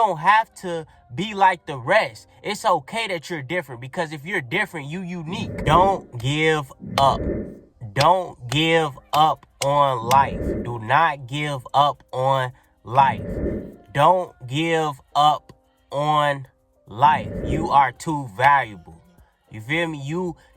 don't have to be like the rest. It's okay that you're different, because if you're different, you unique. Don't give up. Don't give up on life. Do not give up on life. Don't give up on life. You are too valuable. You feel me?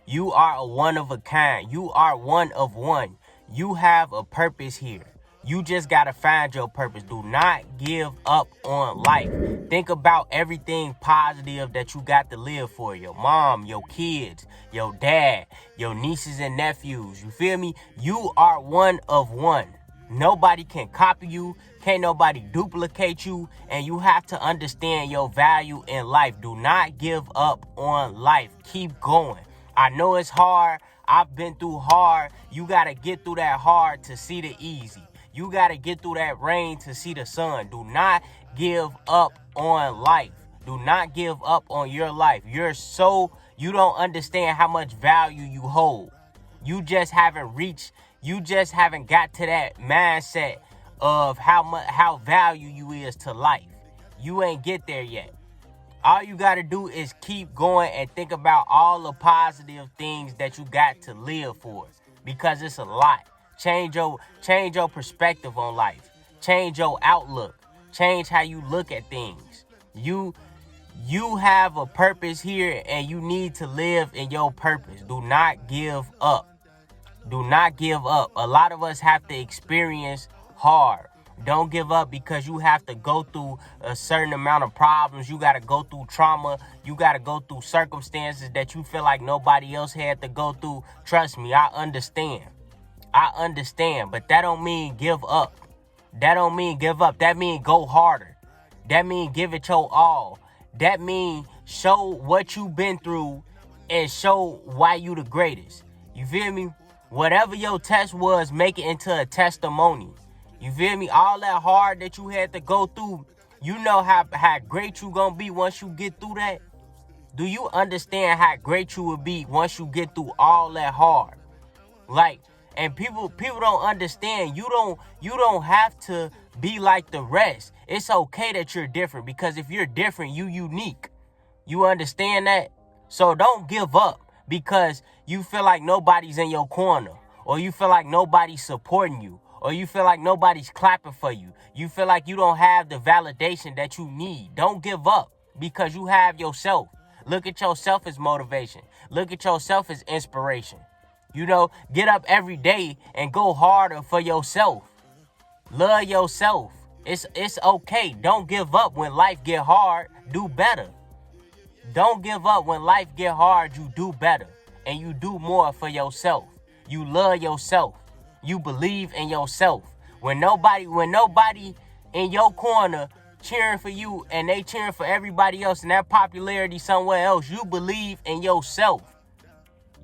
You are a one of a kind. You are one of one. You have a purpose here. You just got to find your purpose. Do not give up on life. Think about everything positive that you got to live for. Your mom, your kids, your dad, your nieces and nephews. You feel me? You are one of one. Nobody can copy you. Can't nobody duplicate you. And you have to understand your value in life. Do not give up on life. Keep going. I know it's hard. I've been through hard. You got to get through that hard to see the easy. You got to get through that rain to see the sun. Do not give up on life. Do not give up on your life. You don't understand how much value you hold. You just haven't got to that mindset of how value you is to life. You ain't get there yet. All you got to do is keep going and think about all the positive things that you got to live for, because it's a lot. Change your perspective on life. Change your outlook. Change how you look at things. You have a purpose here, and you need to live in your purpose. Do not give up. Do not give up. A lot of us have to experience hard. Don't give up, because you have to go through a certain amount of problems. You got to go through trauma. You got to go through circumstances that you feel like nobody else had to go through. Trust me, I understand. But that don't mean give up. That don't mean give up. That mean go harder. That mean give it your all. That mean show what you've been through and show why you the greatest. You feel me? Whatever your test was, make it into a testimony. You feel me? All that hard that you had to go through, you know how great you gonna be once you get through that? Do you understand how great you will be once you get through all that hard? And people don't understand. You don't have to be like the rest. It's okay that you're different, because if you're different, you unique. You understand that? So don't give up because you feel like nobody's in your corner, or you feel like nobody's supporting you, or you feel like nobody's clapping for you. You feel like you don't have the validation that you need. Don't give up, because you have yourself. Look at yourself as motivation. Look at yourself as inspiration. Get up every day and go harder for yourself. Love yourself. It's okay. Don't give up when life get hard. Do better. Don't give up when life get hard. You do better, and you do more for yourself. You love yourself. You believe in yourself. When nobody in your corner cheering for you and they cheering for everybody else and that popularity somewhere else, you believe in yourself.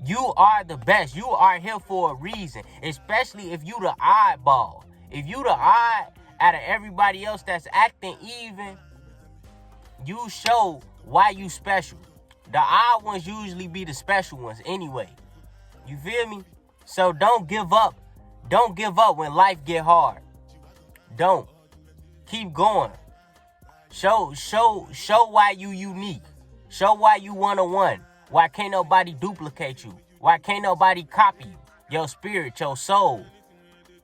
You are the best. You are here for a reason, especially if you the oddball. If you the odd out of everybody else that's acting even, you show why you special. The odd ones usually be the special ones anyway. You feel me? So don't give up. Don't give up when life get hard. Don't. Keep going. Show why you unique. Show why you one-on-one. Why can't nobody duplicate you? Why can't nobody copy you? Your spirit, your soul.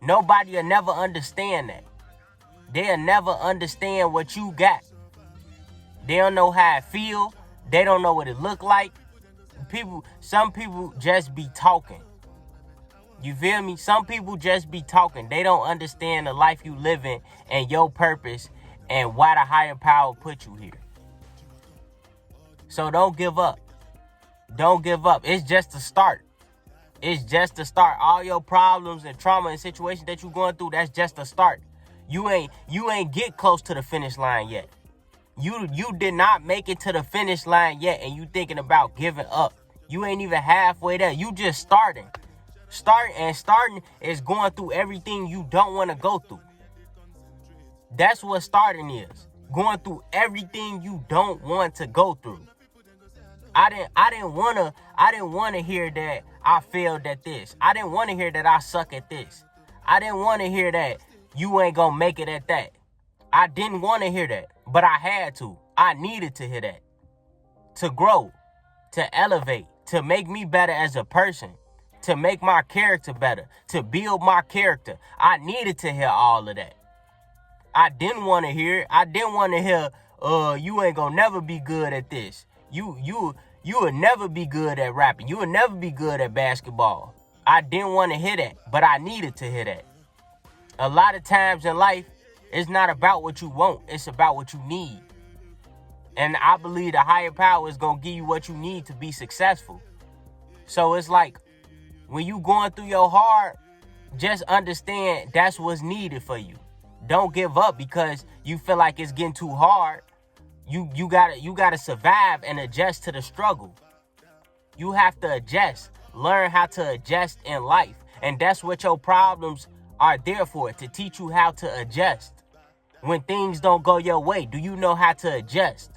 Nobody will never understand that. They'll never understand what you got. They don't know how it feel. They don't know what it look like. Some people just be talking. You feel me? Some people just be talking. They don't understand the life you living and your purpose and why the higher power put you here. So don't give up. Don't give up. It's just a start. It's just a start. All your problems and trauma and situations that you're going through, that's just a start. You ain't get close to the finish line yet. You did not make it to the finish line yet, and you thinking about giving up. You ain't even halfway there. You just starting. Starting is going through everything you don't want to go through. That's what starting is. Going through everything you don't want to go through. I didn't want to hear that I failed at this. I didn't want to hear that I suck at this. I didn't want to hear that you ain't gonna make it at that. I didn't want to hear that. But I had to. I needed to hear that. To grow, to elevate, to make me better as a person, to make my character better, to build my character. I needed to hear all of that. I didn't want to hear it. I didn't want to hear, you ain't gonna never be good at this. You will never be good at rapping. You will never be good at basketball. I didn't want to hear that, but I needed to hear that. A lot of times in life, it's not about what you want. It's about what you need. And I believe the higher power is going to give you what you need to be successful. So it's like, when you going through your hard, just understand that's what's needed for you. Don't give up because you feel like it's getting too hard. You gotta survive and adjust to the struggle. You have to adjust. Learn how to adjust in life. And that's what your problems are there for, to teach you how to adjust. When things don't go your way, do you know how to adjust?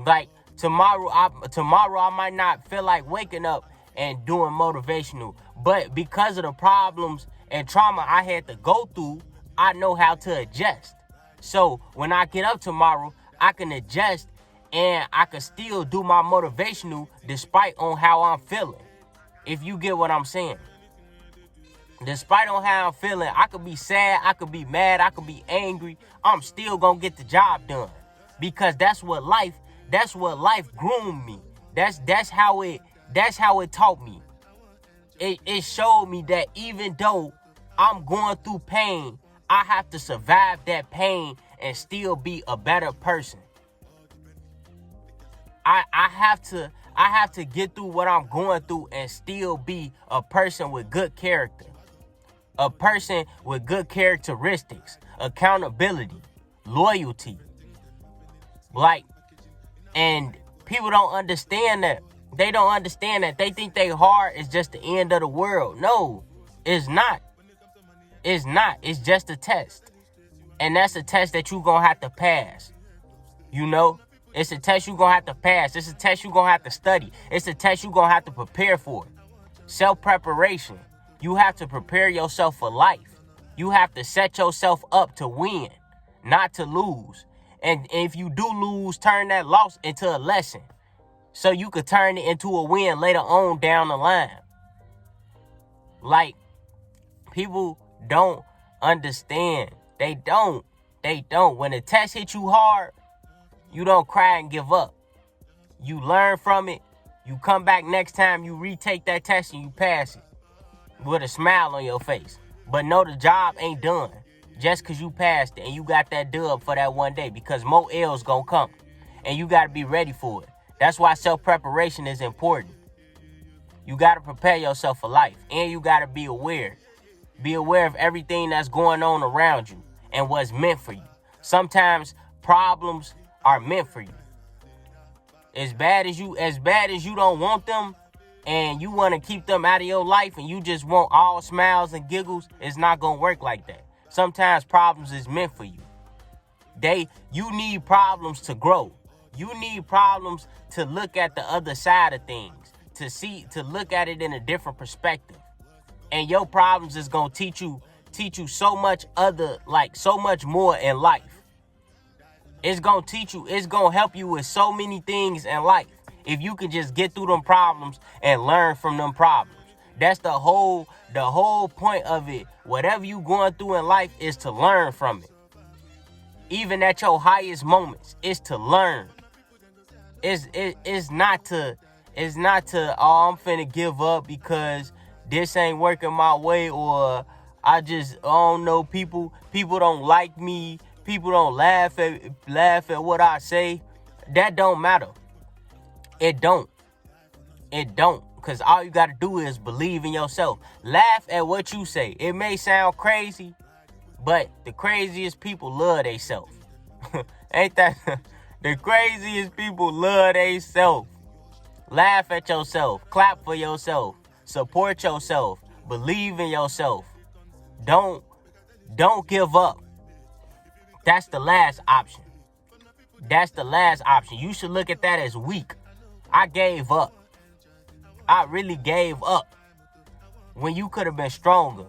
Like tomorrow I might not feel like waking up and doing motivational, but because of the problems and trauma I had to go through, I know how to adjust. So when I get up tomorrow, I can adjust and I can still do my motivational despite on how I'm feeling. If you get what I'm saying. Despite on how I'm feeling, I could be sad, I could be mad, I could be angry. I'm still gonna get the job done. Because that's what life groomed me. That's how it taught me. It showed me that even though I'm going through pain, I have to survive that pain and still be a better person. I have to get through what I'm going through and still be a person with good character. A person with good characteristics, accountability, loyalty. Like, and people don't understand that. They don't understand that. They think they hard is just the end of the world. No, it's not. It's not. It's just a test. And that's a test that you're going to have to pass. You know? It's a test you're going to have to pass. It's a test you're going to have to study. It's a test you're going to have to prepare for. Self-preparation. You have to prepare yourself for life. You have to set yourself up to win, not to lose. And if you do lose, turn that loss into a lesson so you could turn it into a win later on down the line. Like, people don't understand. They don't. When the test hits you hard, you don't cry and give up. You learn from it. You come back next time, you retake that test and you pass it with a smile on your face. But no, the job ain't done just because you passed it and you got that dub for that one day, because more L's gonna come and you got to be ready for it. That's why self-preparation is important. You got to prepare yourself for life, and you got to be aware. Be aware of everything that's going on around you and what's meant for you. Sometimes problems are meant for you. As bad as you don't want them and you want to keep them out of your life and you just want all smiles and giggles, it's not going to work like that. Sometimes problems is meant for you. You need problems to grow. You need problems to look at the other side of things, to look at it in a different perspective. And your problems is going to teach you so much so much more in life. It's going to teach you, it's going to help you with so many things in life. If you can just get through them problems and learn from them problems. That's the whole point of it. Whatever you going through in life is to learn from it. Even at your highest moments, it's to learn. It's not to, oh, I'm finna give up because this ain't working my way, or I don't know, people don't like me, people don't laugh at what I say. That don't matter. It don't. Because all you got to do is believe in yourself. Laugh at what you say. It may sound crazy, but the craziest people love themselves. Ain't that? The craziest people love themselves. Laugh at yourself. Clap for yourself. Support yourself. Believe in yourself. Don't give up. That's the last option. You should look at that as weak. I gave up. I really gave up. When you could have been stronger.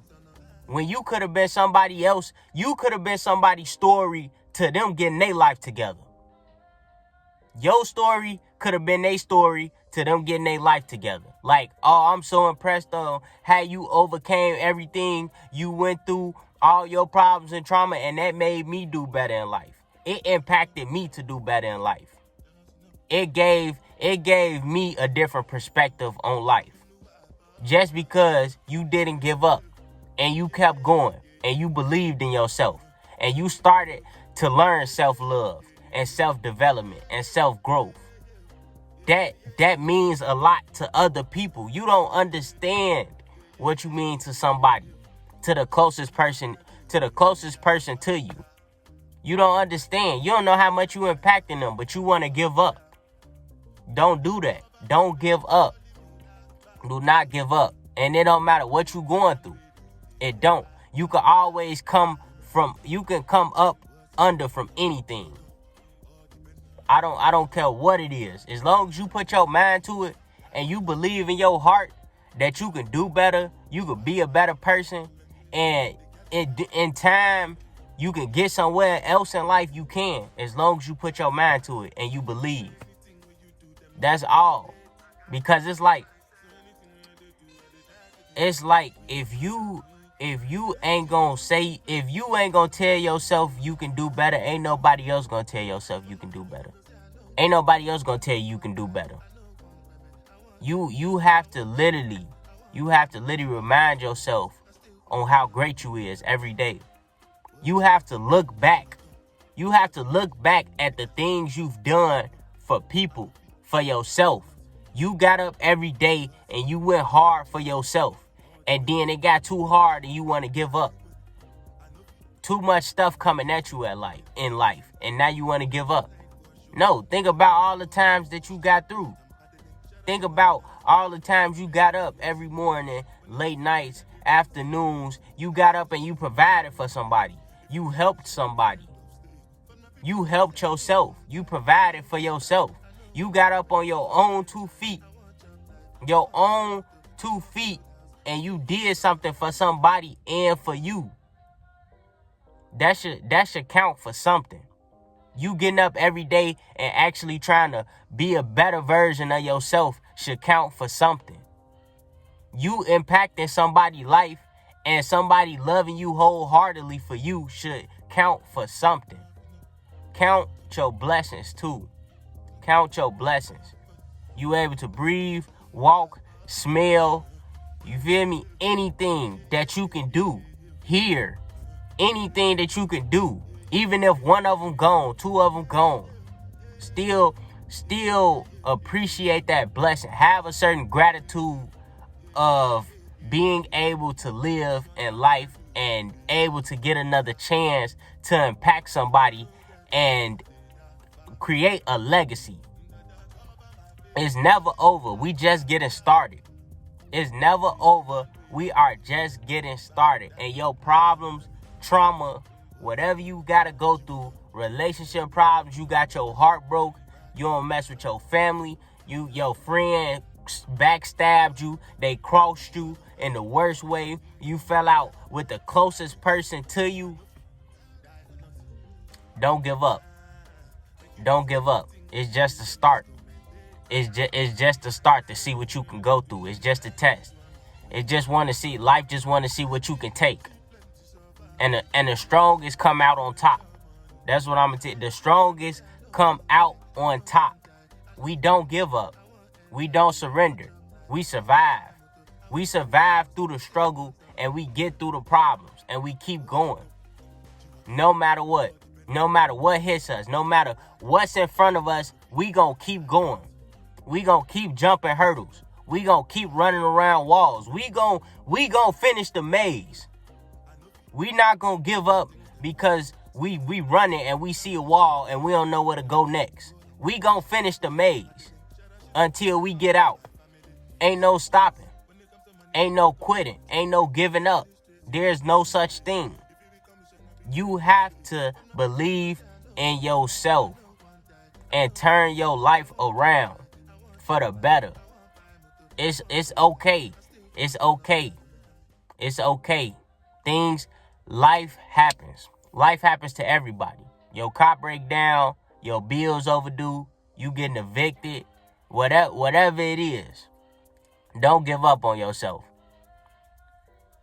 When you could have been somebody else. You could have been somebody's story to them getting their life together. Your story could have been their story to them getting their life together. Like, oh, I'm so impressed on how you overcame everything you went through, all your problems and trauma, and that made me do better in life. It impacted me to do better in life. It gave me a different perspective on life. Just because you didn't give up and you kept going and you believed in yourself and you started to learn self-love and self-development and self-growth. That means a lot to other people. You don't understand what you mean to somebody, to the closest person to you. You don't understand. You don't know how much you impacting them, but you want to give up. Don't do that. Don't give up. Do not give up. And it don't matter what you're going through. It don't. You can always come up under from anything. I don't care what it is. As long as you put your mind to it and you believe in your heart that you can do better, you can be a better person, and in time you can get somewhere else in life, you can. As long as you put your mind to it and you believe. That's all. Because it's like if you ain't gonna tell yourself you can do better, ain't nobody else gonna tell yourself you can do better. Ain't nobody else gonna tell you can do better. You have to literally remind yourself on how great you is every day. You have to look back. You have to look back at the things you've done for people, for yourself. You got up every day and you went hard for yourself. And then it got too hard and you want to give up. Too much stuff coming at you in life. And now you want to give up. No, think about all the times that you got through. Think about all the times you got up every morning, late nights, afternoons. You got up and you provided for somebody. You helped somebody. You helped yourself. You provided for yourself. You got up on your own 2 feet. Your own 2 feet. And you did something for somebody and for you. That should count for something. You getting up every day and actually trying to be a better version of yourself should count for something. You impacting somebody's life and somebody loving you wholeheartedly for you should count for something. Count your blessings too. Count your blessings. You able to breathe, walk, smell, you feel me? Anything that you can do here, anything that you can do, even if one of them gone, 2 of them gone, still appreciate that blessing. Have a certain gratitude of being able to live in life and able to get another chance to impact somebody and create a legacy. It's never over. We just getting started. It's never over. We are just getting started. And your problems, trauma, whatever you got to go through, relationship problems, you got your heart broke, you don't mess with your family, your friend backstabbed you, they crossed you in the worst way, you fell out with the closest person to you. Don't give up. Don't give up. It's just a start. It's just a start to see what you can go through. It's just a test. It just want to see, life just want to see what you can take. And the strongest come out on top. That's what I'm going to tell you. The strongest come out on top. We don't give up. We don't surrender. We survive. We survive through the struggle and we get through the problems and we keep going. No matter what. No matter what hits us. No matter what's in front of us, we going to keep going. We gonna keep jumping hurdles. We gonna keep running around walls. We gonna finish the maze. We not gonna give up because we running and we see a wall and we don't know where to go next. We gonna finish the maze until we get out. Ain't no stopping. Ain't no quitting. Ain't no giving up. There's no such thing. You have to believe in yourself and turn your life around. For the better. It's okay. It's okay. It's okay. Life happens. Life happens to everybody. Your car break down, your bills overdue, you getting evicted, whatever it is. Don't give up on yourself.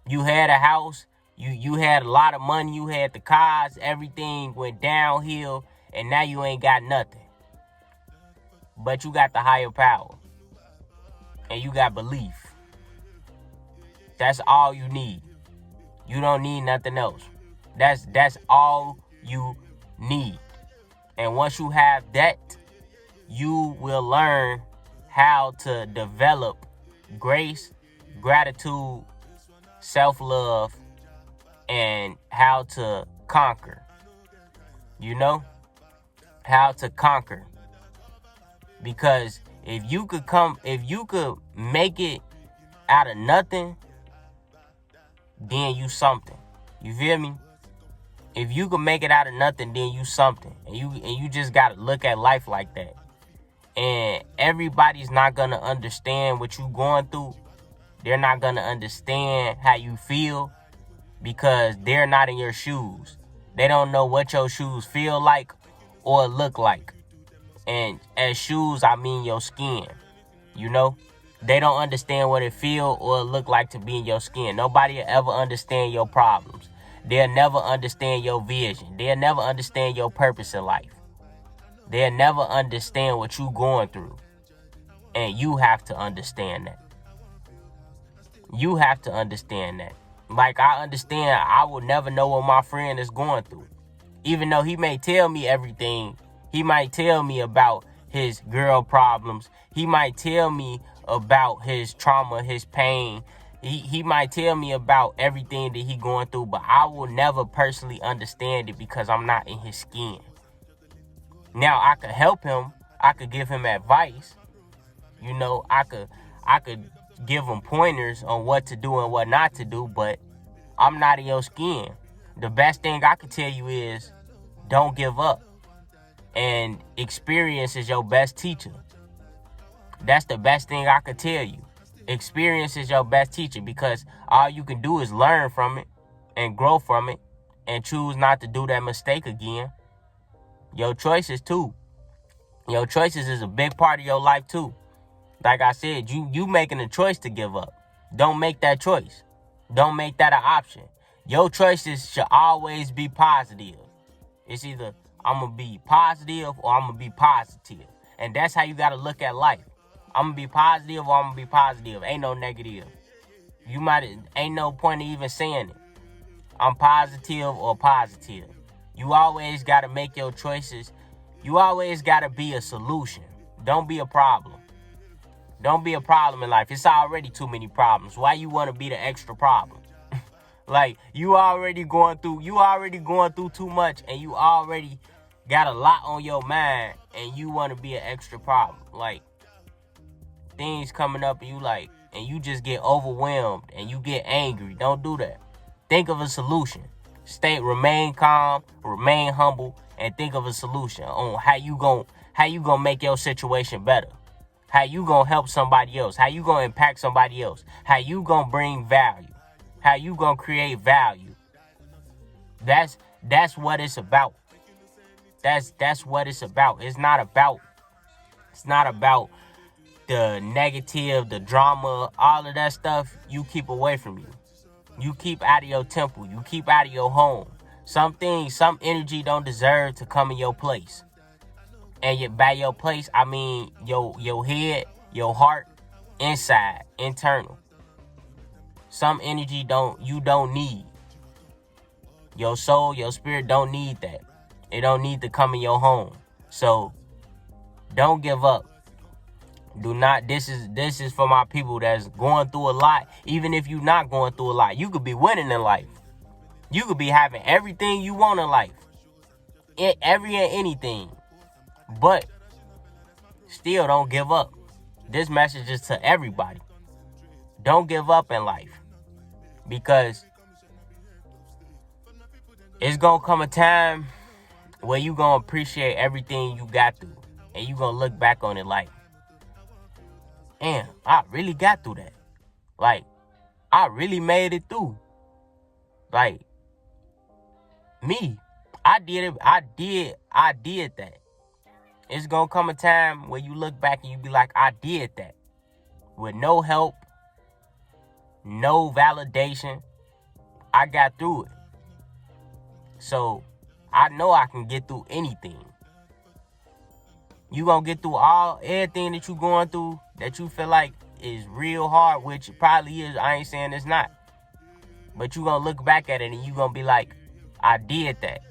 You had a house, you had a lot of money, you had the cars, everything went downhill, and now you ain't got nothing. But you got the higher power. And you got belief. That's all you need. You don't need nothing else. That's all you need. And once you have that, you will learn how to develop grace, gratitude, self-love, and how to conquer. You know? How to conquer. Because if you could make it out of nothing, then you something. You feel me? If you could make it out of nothing, then you something. And you just gotta look at life like that. And everybody's not gonna understand what you going through. They're not gonna understand how you feel because they're not in your shoes. They don't know what your shoes feel like or look like. And as shoes, I mean your skin. You know? They don't understand what it feel or look like to be in your skin. Nobody will ever understand your problems. They'll never understand your vision. They'll never understand your purpose in life. They'll never understand what you're going through. And you have to understand that. You have to understand that. Like, I understand I will never know what my friend is going through. Even though he may tell me everything, he might tell me about his girl problems. He might tell me about his trauma, his pain. He might tell me about everything that he going through, but I will never personally understand it because I'm not in his skin. Now, I could help him. I could give him advice. You know, I could give him pointers on what to do and what not to do, but I'm not in your skin. The best thing I could tell you is don't give up. And experience is your best teacher. That's the best thing I could tell you. Experience is your best teacher because all you can do is learn from it and grow from it and choose not to do that mistake again. Your choices too. Your choices is a big part of your life too. Like I said, you making a choice to give up. Don't make that choice. Don't make that an option. Your choices should always be positive. It's either I'm going to be positive or I'm going to be positive. And that's how you got to look at life. I'm going to be positive or I'm going to be positive. Ain't no negative. Ain't no point in even saying it. I'm positive or positive. You always got to make your choices. You always got to be a solution. Don't be a problem. Don't be a problem in life. It's already too many problems. Why you want to be the extra problem? Like, you already going through too much, and you already got a lot on your mind, and you want to be an extra problem. Like, things coming up, and you just get overwhelmed, and you get angry. Don't do that. Think of a solution. Remain calm, remain humble, and think of a solution on how you gonna make your situation better. How you gonna help somebody else? How you gonna impact somebody else? How you gonna bring value? How you gonna create value? That's what it's about. That's what it's about. It's not about the negative, the drama, all of that stuff. You keep away from you. You keep out of your temple. You keep out of your home. Some energy don't deserve to come in your place. And by your place, I mean your head, your heart, inside, internal. Some energy you don't need. Your soul, your spirit don't need that. It don't need to come in your home. So don't give up. Do not. This is for my people that's going through a lot. Even if you're not going through a lot, you could be winning in life. You could be having everything you want in life. Every and anything. But still don't give up. This message is to everybody. Don't give up in life. Because it's going to come a time where you're going to appreciate everything you got through. And you're going to look back on it like, damn, I really got through that. Like, I really made it through. Like, me, I did it. I did that. It's gonna come a time where you look back and you be like, I did that. With no help, no validation, I got through it. So I know I can get through anything. You gonna get through everything that you going through that you feel like is real hard, which it probably is. I ain't saying it's not. But you gonna look back at it and you gonna be like, I did that.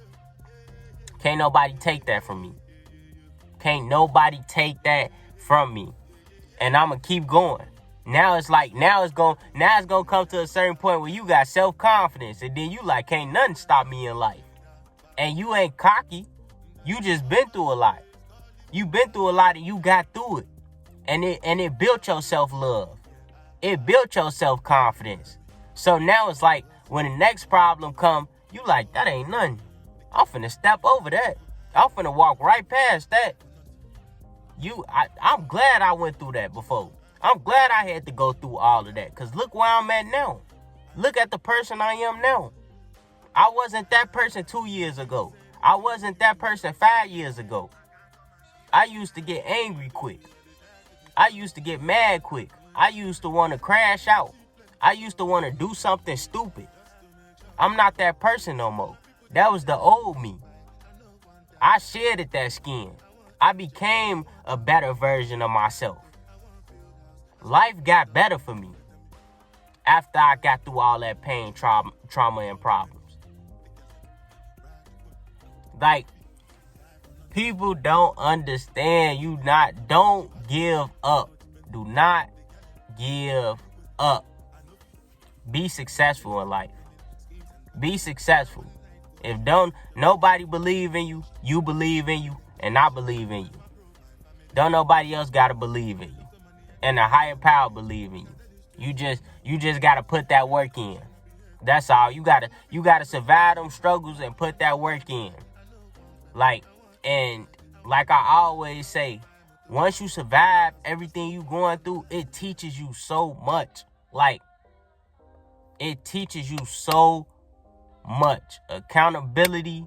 Can't nobody take that from me. Can't nobody take that from me. And I'm gonna keep going. Now it's gonna come to a certain point where you got self-confidence. And then you like, can't nothing stop me in life. And you ain't cocky. You just been through a lot. You been through a lot and you got through it. And it built your self-love. It built your self-confidence. So now it's like, when the next problem come, you like, that ain't nothing. I'm finna step over that. I'm finna walk right past that. I'm glad I went through that before. I'm glad I had to go through all of that. Because look where I'm at now. Look at the person I am now. I wasn't that person 2 years ago. I wasn't that person 5 years ago. I used to get angry quick. I used to get mad quick. I used to want to crash out. I used to want to do something stupid. I'm not that person no more. That was the old me. I shedded that skin. I became a better version of myself. Life got better for me after I got through all that pain, trauma, and problems. Like, people don't understand. Don't give up. Do not give up. Be successful in life. Be successful. If nobody believe in you, you believe in you, and I believe in you. Don't nobody else gotta believe in you. And the higher power believe in you. You just gotta put that work in. That's all. You gotta survive them struggles and put that work in. Like I always say, once you survive everything you going through, it teaches you so much. Like, it teaches you so much. Accountability,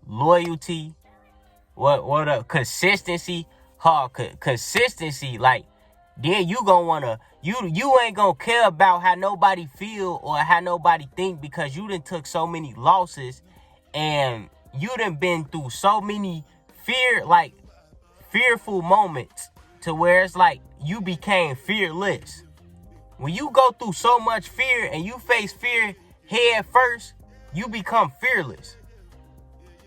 loyalty, consistency. Consistency. Like, then you gonna wanna, you ain't gonna care about how nobody feel or how nobody think, because you done took so many losses and you done been through so many fearful moments to where it's like you became fearless. When you go through so much fear and you face fear head first, you become fearless.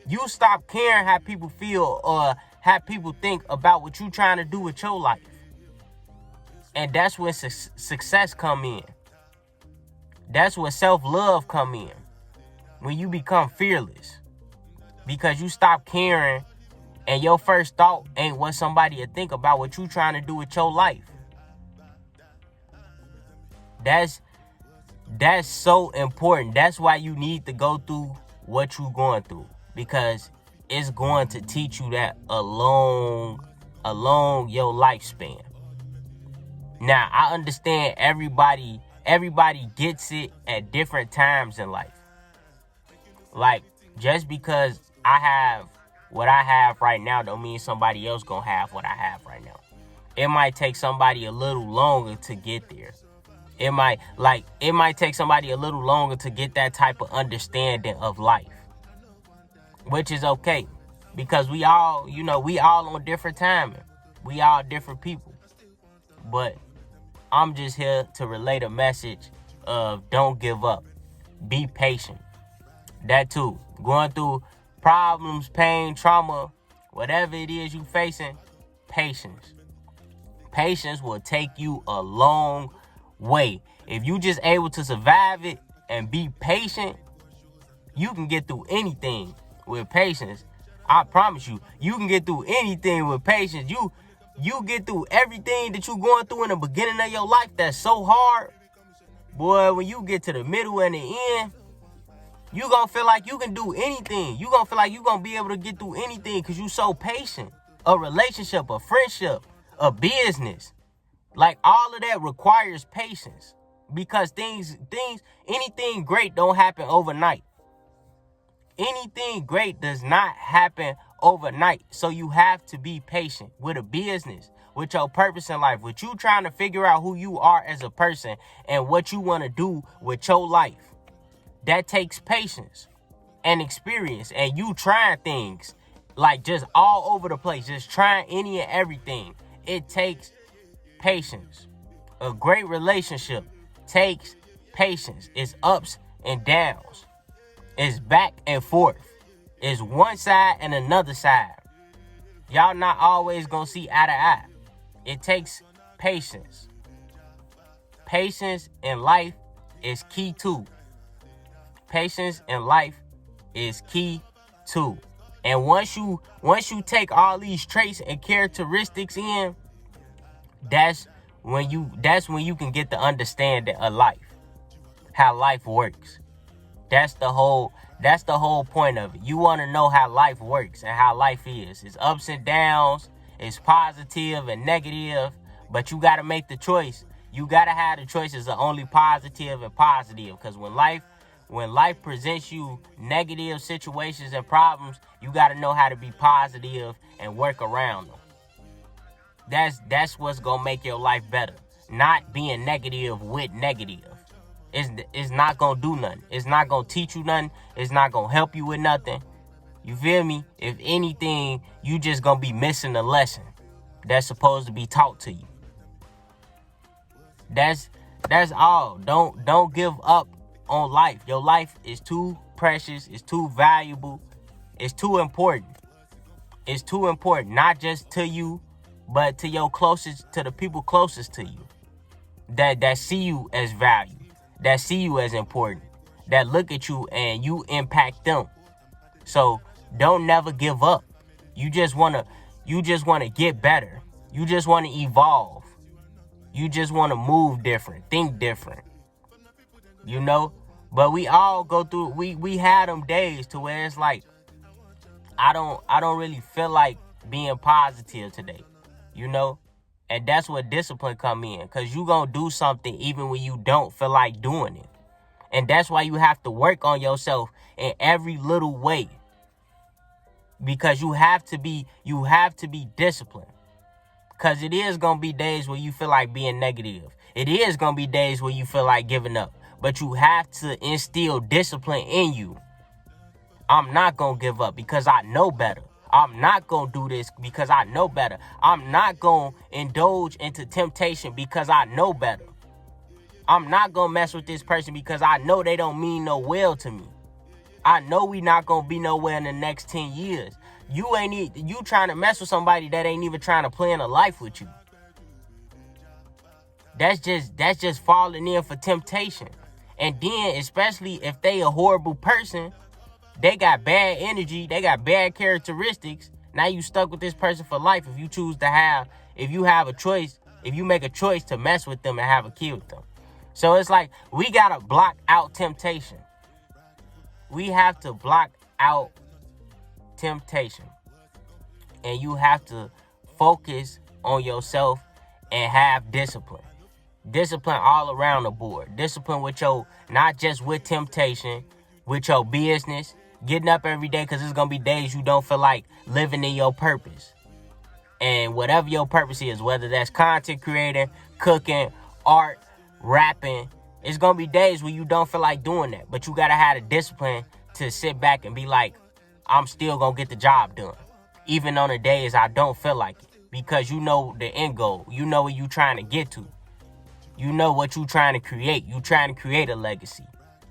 You stop caring how people feel or how people think about what you trying to do with your life. And that's where success come in. That's where self-love come in. When you become fearless. Because you stop caring and your first thought ain't what somebody would think about what you trying to do with your life. That's so important. That's why you need to go through what you going through. Because it's going to teach you that along your lifespan. Now, I understand everybody gets it at different times in life. Like, just because I have what I have right now don't mean somebody else gonna have what I have right now. It might take somebody a little longer to get there. It might take somebody a little longer to get that type of understanding of life. Which is okay. Because we all on different timing. We all different people. But I'm just here to relate a message of don't give up. Be patient. That too. Going through problems, pain, trauma, whatever it is you facing, patience. Patience will take you a long way. If you just able to survive it and be patient, you can get through anything with patience. I promise you, you can get through anything with patience. You get through everything that you going through in the beginning of your life that's so hard. Boy, when you get to the middle and the end, you gonna feel like you can do anything. You gonna feel like you gonna be able to get through anything because you so patient. A relationship, a friendship, a business. Like, all of that requires patience. Because anything great don't happen overnight. Anything great does not happen overnight. So you have to be patient with a business, with your purpose in life, with you trying to figure out who you are as a person and what you want to do with your life. That takes patience and experience, and you trying things like just all over the place, just trying any and everything. It takes patience. A great relationship takes patience. It's ups and downs. It's back and forth. It's one side and another side. Y'all not always gonna see eye to eye. It takes patience. Patience in life is key too. Patience in life is key too. And once you take all these traits and characteristics in, that's when you can get the understanding of life, how life works. That's the whole point of it. You want to know how life works and how life is. It's ups and downs, it's positive and negative, but you got to make the choice. You got to have the choices of only positive and positive, because when life presents you negative situations and problems, you got to know how to be positive and work around them. That's what's going to make your life better. Not being negative with negative. It's not going to do nothing. It's not going to teach you nothing. It's not going to help you with nothing. You feel me? If anything, you just going to be missing a lesson that's supposed to be taught to you. That's all. Don't give up on life. Your life is too precious. It's too valuable. It's too important. It's too important, not just to you, but to the people closest to you, that see you as value, that see you as important, that look at you and you impact them. So don't never give up. You just wanna get better. You just wanna evolve. You just wanna move different, think different. You know? But we all go through, we had them days to where it's like, I don't really feel like being positive today. You know? And that's where discipline come in, because you gonna do something even when you don't feel like doing it. And that's why you have to work on yourself in every little way, because you have to be disciplined. Because it is gonna be days where you feel like being negative. It is gonna be days where you feel like giving up. But you have to instill discipline in you. I'm not gonna give up because I know better. I'm not going to do this because I know better. I'm not going to indulge into temptation because I know better. I'm not going to mess with this person because I know they don't mean no well to me. I know we not going to be nowhere in the next 10 years. You trying to mess with somebody that ain't even trying to plan a life with you. That's just falling in for temptation. And then, especially if they a horrible person, they got bad energy, they got bad characteristics. Now you stuck with this person for life if you make a choice to mess with them and have a kid with them. So it's like, we got to block out temptation. We have to block out temptation. And you have to focus on yourself and have discipline. Discipline all around the board. Discipline with not just with temptation, with your business. Getting up every day, because there's going to be days you don't feel like living in your purpose. And whatever your purpose is, whether that's content creating, cooking, art, rapping, it's going to be days where you don't feel like doing that. But you got to have the discipline to sit back and be like, I'm still going to get the job done. Even on the days I don't feel like it. Because you know the end goal. You know what you're trying to get to. You know what you're trying to create. You're trying to create a legacy.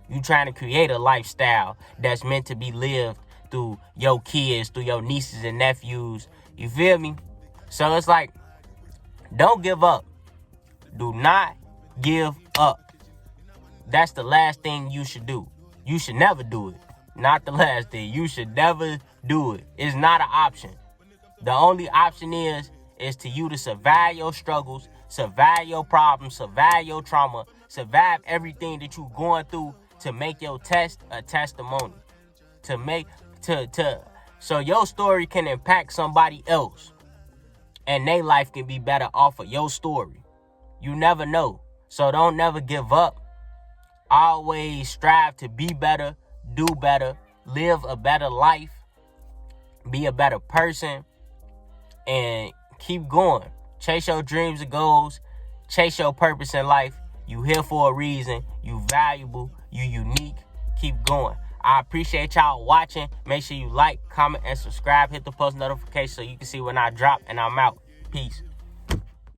You trying to create a lifestyle that's meant to be lived through your kids, through your nieces and nephews. You feel me? So it's like, don't give up. Do not give up. That's the last thing you should do. You should never do it. Not the last thing. You should never do it. It's not an option. The only option is to you to survive your struggles, survive your problems, survive your trauma, survive everything that you're going through, to make your test a testimony, so your story can impact somebody else and their life can be better off of your story. You never know. So don't never give up. Always strive to be better, do better, live a better life, be a better person, and keep going. Chase your dreams and goals. Chase your purpose in life. You here for a reason. You valuable. You unique. Keep going. I appreciate y'all watching. Make sure you like, comment, and subscribe. Hit the post notification so you can see when I drop, and I'm out. Peace.